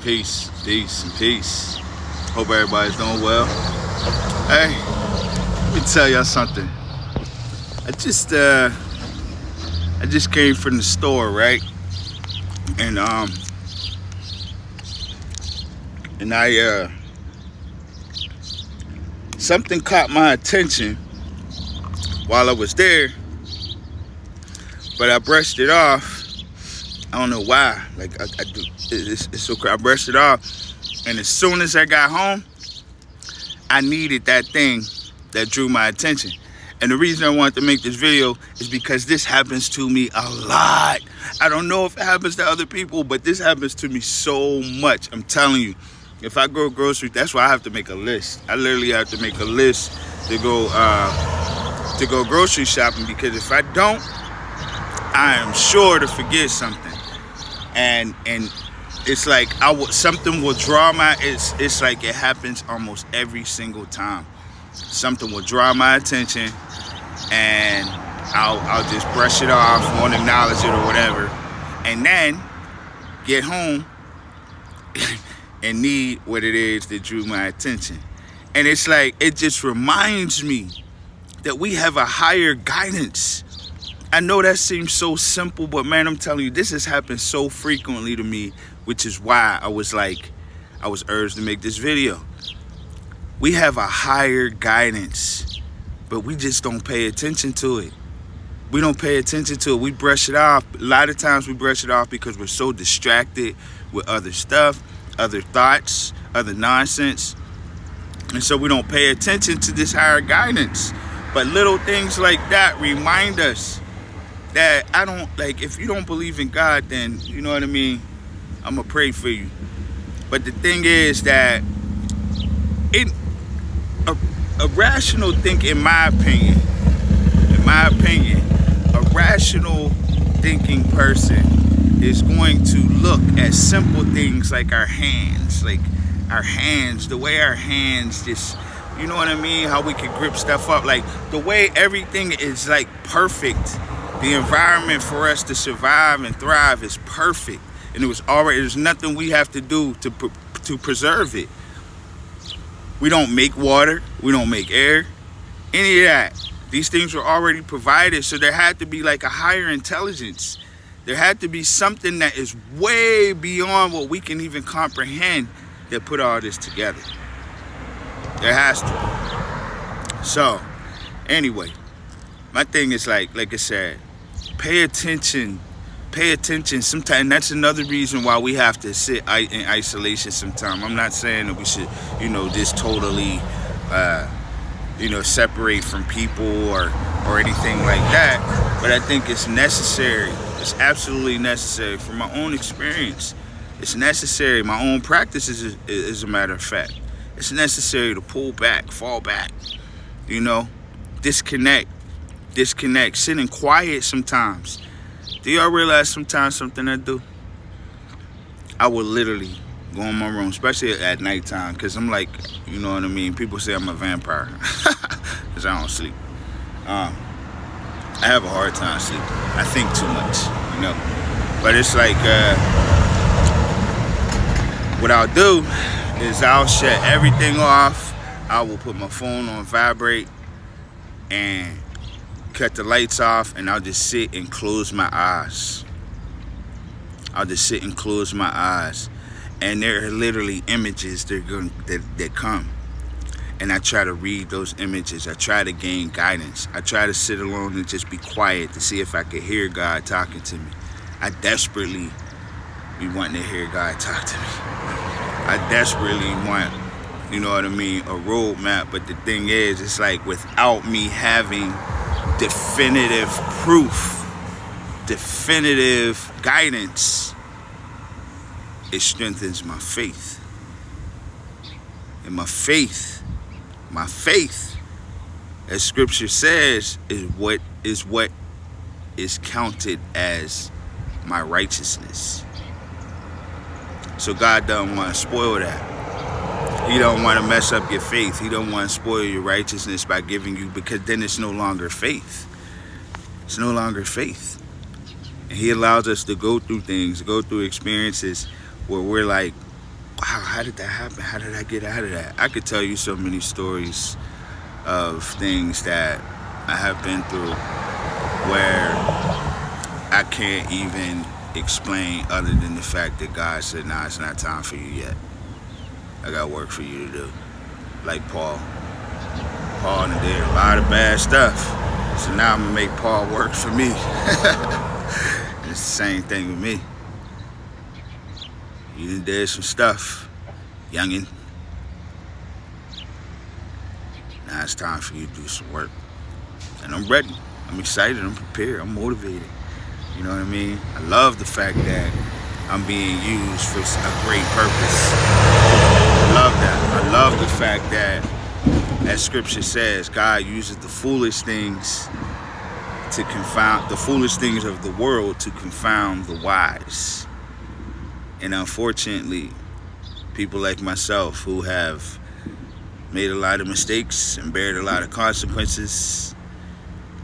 Peace, peace, and peace. Hope everybody's doing well. Hey, let me tell y'all something. I just came from the store, right? And I something caught my attention while I was there, but I brushed it off. I don't know why. Like I do, it's so crazy. I brushed it off, and as soon as I got home, I needed that thing that drew my attention. And the reason I wanted to make this video is because this happens to me a lot. I don't know if it happens to other people, but this happens to me so much. I'm telling you, if I go grocery, that's why I have to make a list. I literally have to make a list to go grocery shopping, because if I don't, I am sure to forget something. And it's like something will draw my. It's like it happens almost every single time. Something will draw my attention, and I'll just brush it off, won't acknowledge it or whatever, and then get home and need what it is that drew my attention. And it's like it just reminds me that we have a higher guidance. I know that seems so simple, but man, I'm telling you, this has happened so frequently to me, which is why I was urged to make this video. We have a higher guidance, but we just don't pay attention to it. We don't pay attention to it. We brush it off. A lot of times we brush it off because we're so distracted with other stuff, other thoughts, other nonsense. And so we don't pay attention to this higher guidance. But little things like that remind us that if you don't believe in God, then you know what I mean, I'm gonna pray for you. But the thing is that a rational think, in my opinion, a rational thinking person is going to look at simple things like our hands, the way our hands just, you know what I mean, how we can grip stuff up, like the way everything is like perfect. The environment for us to survive and thrive is perfect, and there's nothing we have to do to preserve it. We don't make water, we don't make air, any of that. These things were already provided, so there had to be like a higher intelligence. There had to be something that is way beyond what we can even comprehend that put all this together. There has to. So, anyway, my thing is like I said, pay attention. Sometimes that's another reason why we have to sit in isolation sometimes. I'm not saying that we should, just totally, separate from people or anything like that. But I think it's necessary. It's absolutely necessary. From my own experience, it's necessary. My own practice is a matter of fact. It's necessary to pull back, fall back, disconnect, sit in quiet sometimes. Do y'all realize sometimes something I do? I will literally go in my room, especially at nighttime, because I'm like, you know what I mean? People say I'm a vampire because I don't sleep. I have a hard time sleeping. I think too much, But it's like, what I'll do is I'll shut everything off. I will put my phone on vibrate and cut the lights off, and I'll just sit and close my eyes. And there are literally images that come, and I try to read those images. I try to gain guidance. I try to sit alone and just be quiet to see if I could hear God talking to me. I desperately be wanting to hear God talk to me. I desperately want, a roadmap. But the thing is, it's like without me having definitive proof, definitive guidance, it strengthens my faith. And my faith, as scripture says, is what is counted as my righteousness. So God doesn't want to spoil that. He don't want to mess up your faith. He don't want to spoil your righteousness by giving you, because then it's no longer faith. It's no longer faith. And he allows us to go through things, go through experiences where we're like, wow, how did that happen? How did I get out of that? I could tell you so many stories of things that I have been through where I can't even explain other than the fact that God said, nah, it's not time for you yet. I got work for you to do. Like Paul. Paul done did a lot of bad stuff. So now I'm gonna make Paul work for me. It's the same thing with me. You done did some stuff, youngin'. Now it's time for you to do some work. And I'm ready. I'm excited. I'm prepared. I'm motivated. You know what I mean? I love the fact that I'm being used for a great purpose. I love that. I love the fact that, as scripture says, God uses the foolish things to confound, the foolish things of the world to confound the wise. And unfortunately, people like myself who have made a lot of mistakes and bared a lot of consequences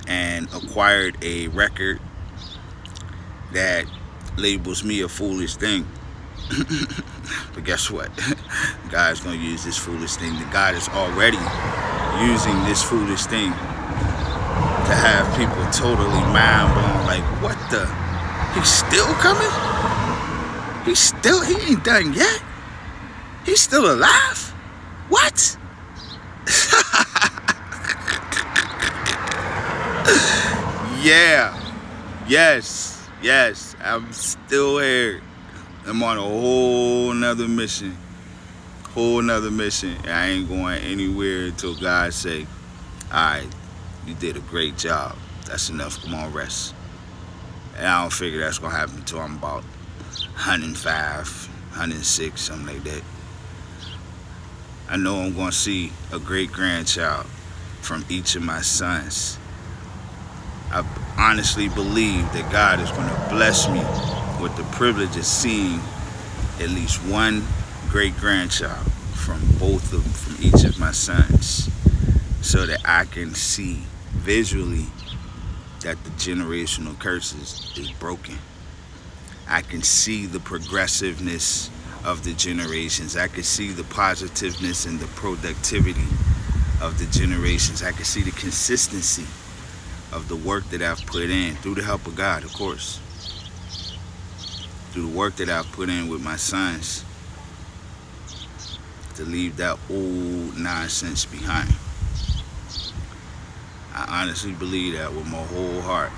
and acquired a record that labels me a foolish thing. But guess what? God's going to use this foolish thing. That God is already using this foolish thing to have people totally mind blown. Like, what the? He's still coming? He ain't done yet? He's still alive? What? Yeah. Yes, I'm still here. I'm on a whole nother mission. And I ain't going anywhere until God say, alright, you did a great job. That's enough. Come on, rest. And I don't figure that's going to happen until I'm about 105, 106, something like that. I know I'm going to see a great-grandchild from each of my sons. I honestly believe that God is going to bless me with the privilege of seeing at least one great-grandchild from each of my sons, so that I can see visually that the generational curses is broken. I can see the progressiveness of the generations. I can see the positiveness and the productivity of the generations. I can see the consistency of the work that I've put in, through the help of God, of course. Through the work that I've put in with my sons, to leave that old nonsense behind. I honestly believe that with my whole heart.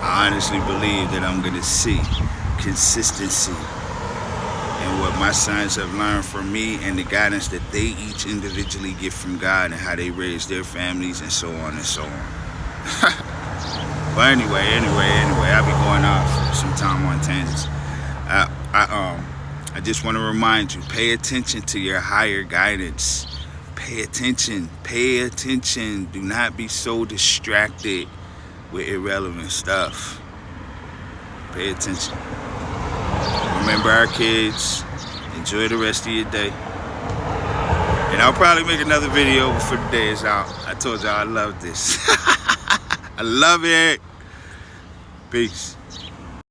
I honestly believe that I'm going to see consistency in what my sons have learned from me and the guidance that they each individually get from God and how they raise their families and so on and so on. But anyway, I'll be going off sometime on tangents. I just want to remind you, pay attention to your higher guidance. Pay attention. Do not be so distracted with irrelevant stuff. Pay attention. Remember our kids. Enjoy the rest of your day. And I'll probably make another video before the day is out. I told y'all I love this. I love it. Peace.